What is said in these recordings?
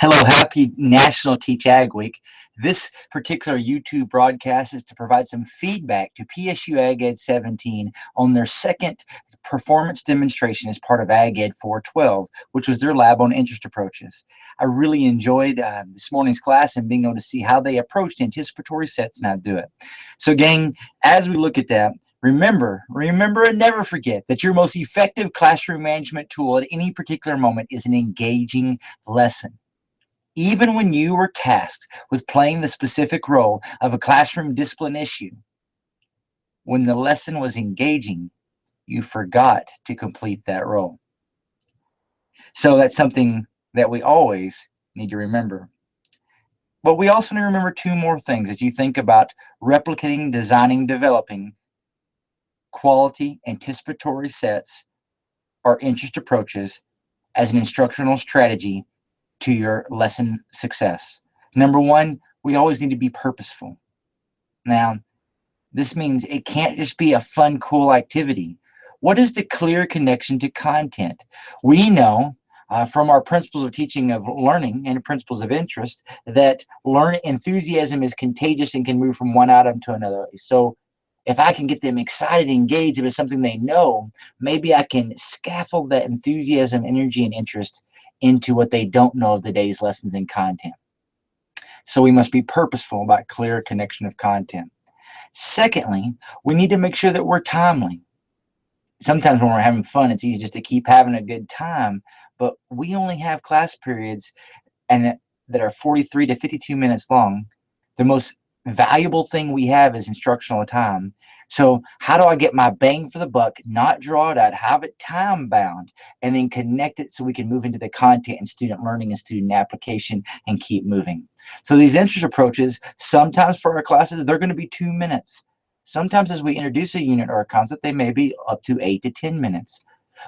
Hello, happy National Teach Ag Week. This particular YouTube broadcast is to provide some feedback to PSU Ag Ed 17 on their second performance demonstration as part of Ag Ed 412, which was their lab on interest approaches. I really enjoyed this morning's class and being able to see how they approached anticipatory sets and how to do it. So, gang, as we look at that, remember and never forget that your most effective classroom management tool at any particular moment is an engaging lesson. Even when you were tasked with playing the specific role of a classroom discipline issue, when the lesson was engaging, you forgot to complete that role. So that's something that we always need to remember. But we also need to remember two more things as you think about replicating, designing, developing quality anticipatory sets or interest approaches as an instructional strategy to your lesson success. Number one, we always need to be purposeful. Now, this means it can't just be a fun, cool activity. What is the clear connection to content? We know from our principles of teaching of learning and principles of interest that enthusiasm is contagious and can move from one item to another. So if I can get them excited, engaged with something they know, maybe I can scaffold that enthusiasm, energy, and interest into what they don't know of the day's lessons and content. So we must be purposeful about clear connection of content. Secondly, we need to make sure that we're timely. Sometimes when we're having fun, it's easy just to keep having a good time, but we only have class periods that are 43 to 52 minutes long. The most valuable thing we have is instructional time. So how do I get my bang for the buck, not draw it out, have it time bound, and then connect it so we can move into the content and student learning and student application and keep moving? So these interest approaches, sometimes for our classes, they're going to be 2 minutes. Sometimes as we introduce a unit or a concept, they may be up to 8 to 10 minutes.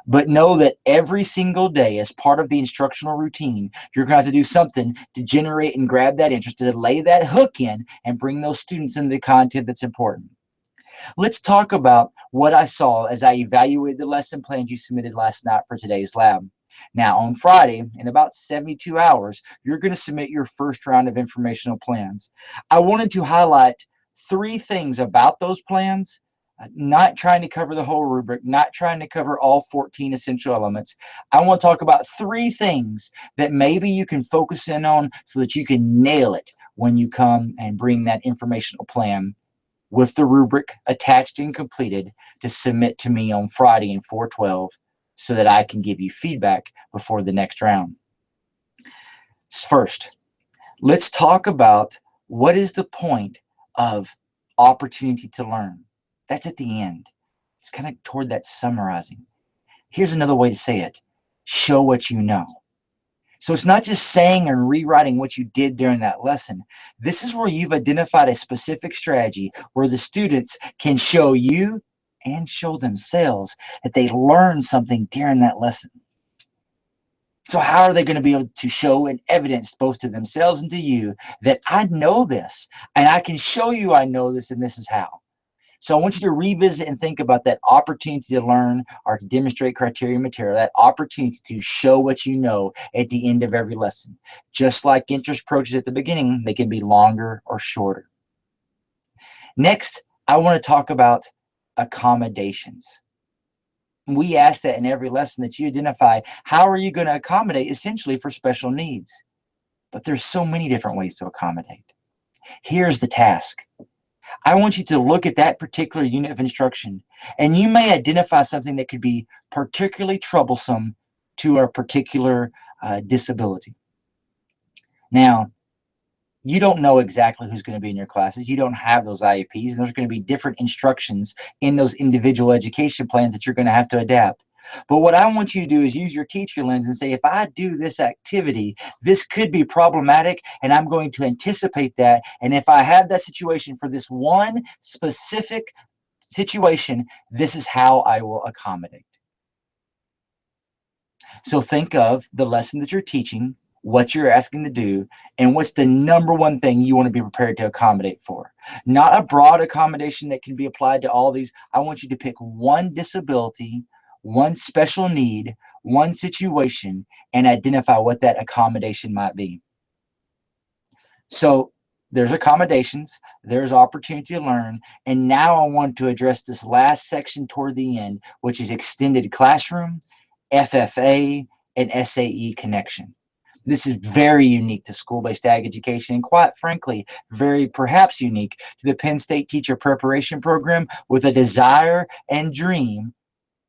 But know that every single day, as part of the instructional routine, you're going to have to do something to generate and grab that interest, to lay that hook in and bring those students into the content that's important. Let's talk about what I saw as I evaluated the lesson plans you submitted last night for today's lab. Now, on Friday, in about 72 hours, you're going to submit your first round of informational plans. I wanted to highlight 3 things about those plans. Not trying to cover the whole rubric, not trying to cover all 14 essential elements. I want to talk about 3 things that maybe you can focus in on so that you can nail it when you come and bring that informational plan with the rubric attached and completed to submit to me on Friday in 412 so that I can give you feedback before the next round. First, let's talk about what is the point of opportunity to learn. That's at the end. It's kind of toward that summarizing. Here's another way to say it. Show what you know. So it's not just saying and rewriting what you did during that lesson. This is where you've identified a specific strategy where the students can show you and show themselves that they learned something during that lesson. So how are they going to be able to show and evidence both to themselves and to you that I know this and I can show you I know this and this is how? So I want you to revisit and think about that opportunity to learn or to demonstrate criteria material, that opportunity to show what you know at the end of every lesson. Just like interest approaches at the beginning, they can be longer or shorter. Next, I want to talk about accommodations. We ask that in every lesson that you identify, how are you going to accommodate essentially for special needs? But there's so many different ways to accommodate. Here's the task. I want you to look at that particular unit of instruction, and you may identify something that could be particularly troublesome to a particular disability. Now, you don't know exactly who's going to be in your classes. You don't have those IEPs, and there's going to be different instructions in those individual education plans that you're going to have to adapt. But what I want you to do is use your teacher lens and say, if I do this activity, this could be problematic, and I'm going to anticipate that. And if I have that situation for this one specific situation, this is how I will accommodate. So think of the lesson that you're teaching, what you're asking to do, and what's the number one thing you want to be prepared to accommodate for. Not a broad accommodation that can be applied to all these. I want you to pick one disability, one special need, one situation and identify what that accommodation might be. So there's accommodations, there's opportunity to learn, and now I want to address this last section toward the end, which is extended classroom, FFA, and SAE connection. This is very unique to school-based ag education, and quite frankly, very perhaps unique to the Penn State Teacher Preparation Program, with a desire and dream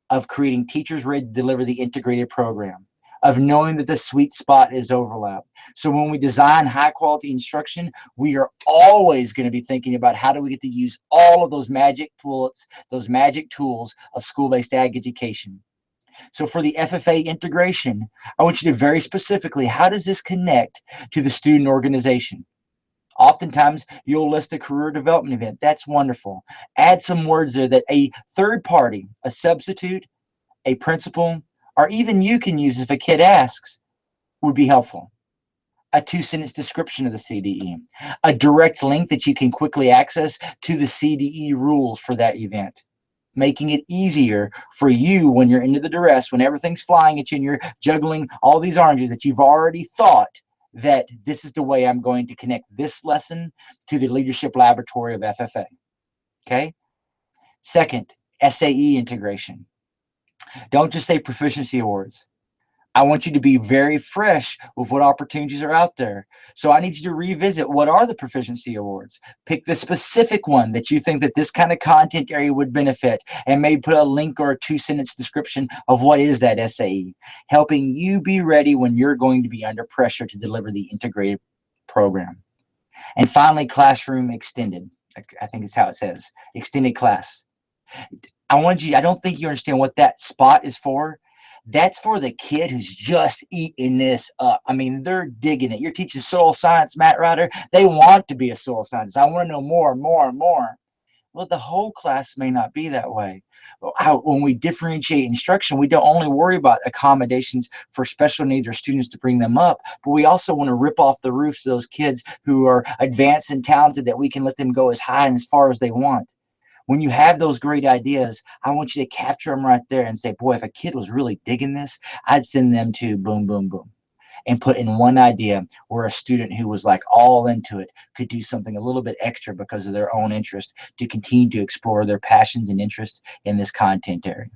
of creating teachers ready to deliver the integrated program, of knowing that the sweet spot is overlap. So when we design high quality instruction, we are always going to be thinking about how do we get to use all of those magic bullets, those magic tools of school-based ag education. So for the FFA integration, I want you to very specifically, how does this connect to the student organization? Oftentimes, you'll list a career development event. That's wonderful. Add some words there that a third party, a substitute, a principal, or even you can use if a kid asks, would be helpful. A 2-sentence description of the CDE, a direct link that you can quickly access to the CDE rules for that event, making it easier for you when you're into the duress, when everything's flying at you and you're juggling all these oranges, that you've already thought that this is the way I'm going to connect this lesson to the leadership laboratory of FFA. Okay? Second, SAE integration. Don't just say proficiency awards. I want you to be very fresh with what opportunities are out there. So I need you to revisit, what are the proficiency awards? Pick the specific one that you think that this kind of content area would benefit, and maybe put a link or a 2-sentence description of what is that SAE, helping you be ready when you're going to be under pressure to deliver the integrated program. And finally, classroom extended. I think it's how it says, extended class. I don't think you understand what that spot is for. That's for the kid who's just eating this up. I mean, they're digging it. You're teaching soil science, Matt Ryder. They want to be a soil scientist. I want to know more and more and more. Well, the whole class may not be that way. When we differentiate instruction, we don't only worry about accommodations for special needs or students to bring them up, but we also want to rip off the roofs of those kids who are advanced and talented, that we can let them go as high and as far as they want. When you have those great ideas, I want you to capture them right there and say, boy, if a kid was really digging this, I'd send them to boom, boom, boom, and put in one idea where a student who was like all into it could do something a little bit extra because of their own interest, to continue to explore their passions and interests in this content area.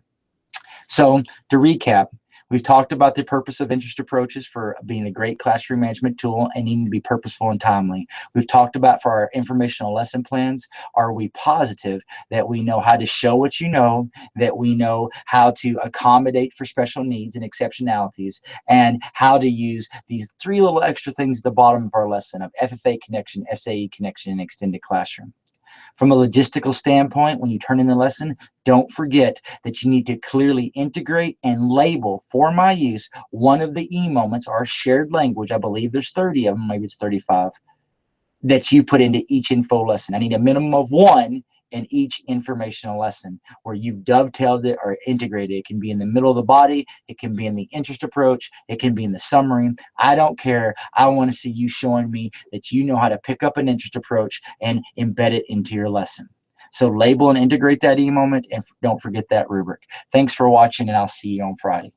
So to recap, we've talked about the purpose of interest approaches for being a great classroom management tool and needing to be purposeful and timely. We've talked about, for our informational lesson plans, are we positive that we know how to show what you know, that we know how to accommodate for special needs and exceptionalities, and how to use these 3 little extra things at the bottom of our lesson of FFA connection, SAE connection, and extended classroom. From a logistical standpoint, when you turn in the lesson, don't forget that you need to clearly integrate and label for my use one of the moments, our shared language. I believe there's 30 of them, maybe it's 35, that you put into each info lesson. I need a minimum of 1 in each informational lesson where you've dovetailed it or integrated. It can be in the middle of the body, it can be in the interest approach, it can be in the summary. I don't care. I want to see you showing me that you know how to pick up an interest approach and embed it into your lesson. So label and integrate that moment, and don't forget that rubric. Thanks for watching, and I'll see you on Friday.